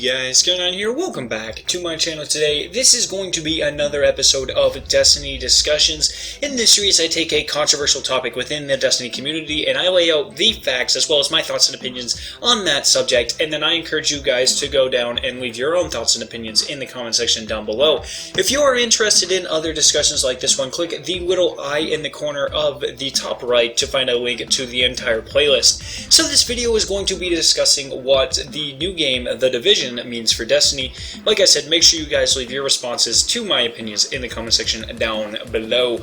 guys, going on here? Welcome back to my channel today. This is going to be another episode of Destiny Discussions. In this series, I take a controversial topic within the Destiny community and I lay out the facts as well as my thoughts and opinions on that subject, and then I encourage you guys to go down and leave your own thoughts and opinions in the comment section down below. If you are interested in other discussions like this one, click the little eye in the corner of the top right to find a link to the entire playlist. So this video is going to be discussing what the new game, The Division, means for Destiny. Like I said, make sure you guys leave your responses to my opinions in the comment section down below.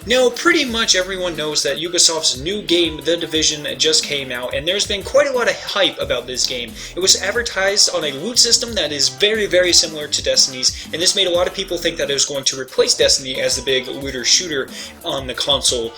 Now, pretty much everyone knows that Ubisoft's new game, The Division, just came out, and there's been quite a lot of hype about this game. It was advertised on a loot system that is very, very similar to Destiny's, and this made a lot of people think that it was going to replace Destiny as the big looter-shooter on the console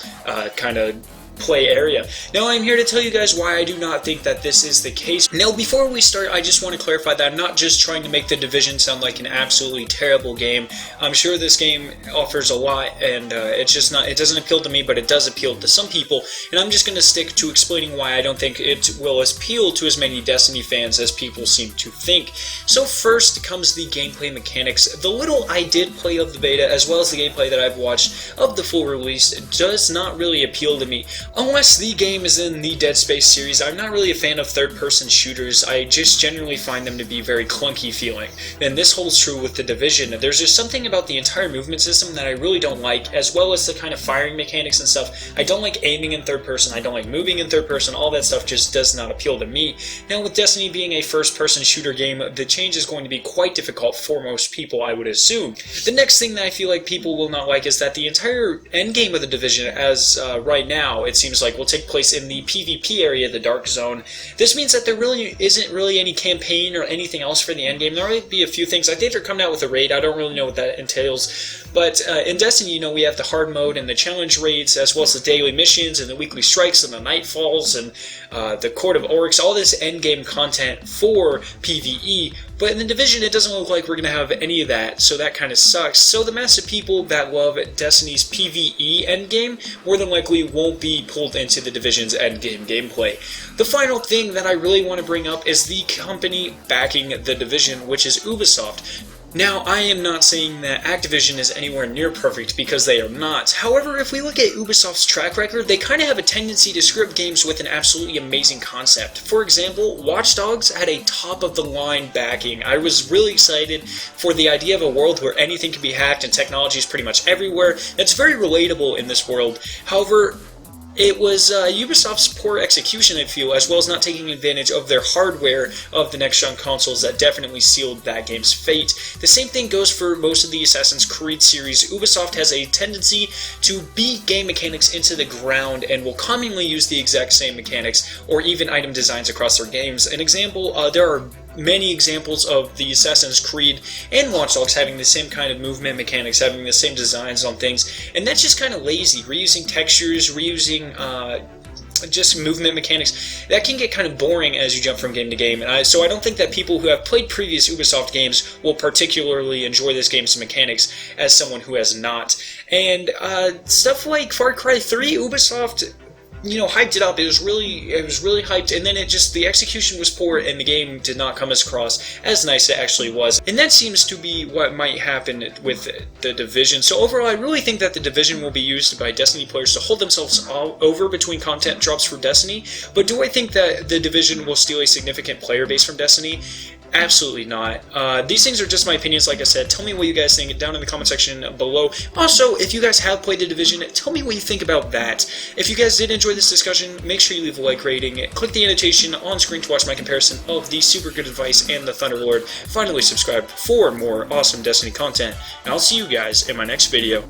kind of play area. Now I'm here to tell you guys why I do not think that this is the case. Now before we start, I just want to clarify that I'm not just trying to make The Division sound like an absolutely terrible game. I'm sure this game offers a lot, and it's just not, it doesn't appeal to me, but it does appeal to some people, and I'm just going to stick to explaining why I don't think it will appeal to as many Destiny fans as people seem to think. So first comes the gameplay mechanics. The little I did play of the beta, as well as the gameplay that I've watched of the full release, does not really appeal to me. Unless the game is in the Dead Space series, I'm not really a fan of third-person shooters. I just generally find them to be very clunky feeling. And this holds true with The Division. There's just something about the entire movement system that I really don't like, as well as the kind of firing mechanics and stuff. I don't like aiming in third person, I don't like moving in third person, all that stuff just does not appeal to me. Now with Destiny being a first-person shooter game, the change is going to be quite difficult for most people, I would assume. The next thing that I feel like people will not like is that the entire endgame of The Division, as right now, it seems like will take place in the PvP area, the Dark Zone. This means that there really isn't any campaign or anything else for the endgame. There might be a few things. I think they're coming out with a raid. I don't really know what that entails. But in Destiny, you know, we have the hard mode and the challenge raids, as well as the daily missions and the weekly strikes and the nightfalls and the Court of Oryx, all this endgame content for PvE. But in The Division, it doesn't look like we're going to have any of that, so that kind of sucks. So the mass of people that love Destiny's PvE endgame more than likely won't be pulled into The Division's endgame gameplay. The final thing that I really want to bring up is the company backing The Division, which is Ubisoft. Now, I am not saying that Activision is anywhere near perfect, because they are not. However, if we look at Ubisoft's track record, they kind of have a tendency to script games with an absolutely amazing concept. For example, Watch Dogs had a top-of-the-line backing. I was really excited for the idea of a world where anything can be hacked and technology is pretty much everywhere. That's very relatable in this world. However, it was Ubisoft's poor execution, I feel, as well as not taking advantage of their hardware of the next-gen consoles that definitely sealed that game's fate. The same thing goes for most of the Assassin's Creed series. Ubisoft has a tendency to beat game mechanics into the ground and will commonly use the exact same mechanics or even item designs across their games. An example, there are many examples of the Assassin's Creed and Watch Dogs having the same kind of movement mechanics, having the same designs on things, and that's just kind of lazy. Reusing textures, reusing just movement mechanics, that can get kind of boring as you jump from game to game, and so I don't think that people who have played previous Ubisoft games will particularly enjoy this game's mechanics as someone who has not. And stuff like Far Cry 3, Ubisoft, you know, hyped it up. It was really hyped, and then the execution was poor, and the game did not come across as nice as it actually was. And that seems to be what might happen with The Division. So overall, I really think that The Division will be used by Destiny players to hold themselves over between content drops for Destiny. But do I think that The Division will steal a significant player base from Destiny? Absolutely not. These things are just my opinions, like I said. Tell me what you guys think down in the comment section below. Also, if you guys have played The Division, tell me what you think about that. If you guys did enjoy this discussion, make sure you leave a like rating. Click the annotation on screen to watch my comparison of the Super Good Advice and the Thunderlord. Finally, subscribe for more awesome Destiny content. And I'll see you guys in my next video.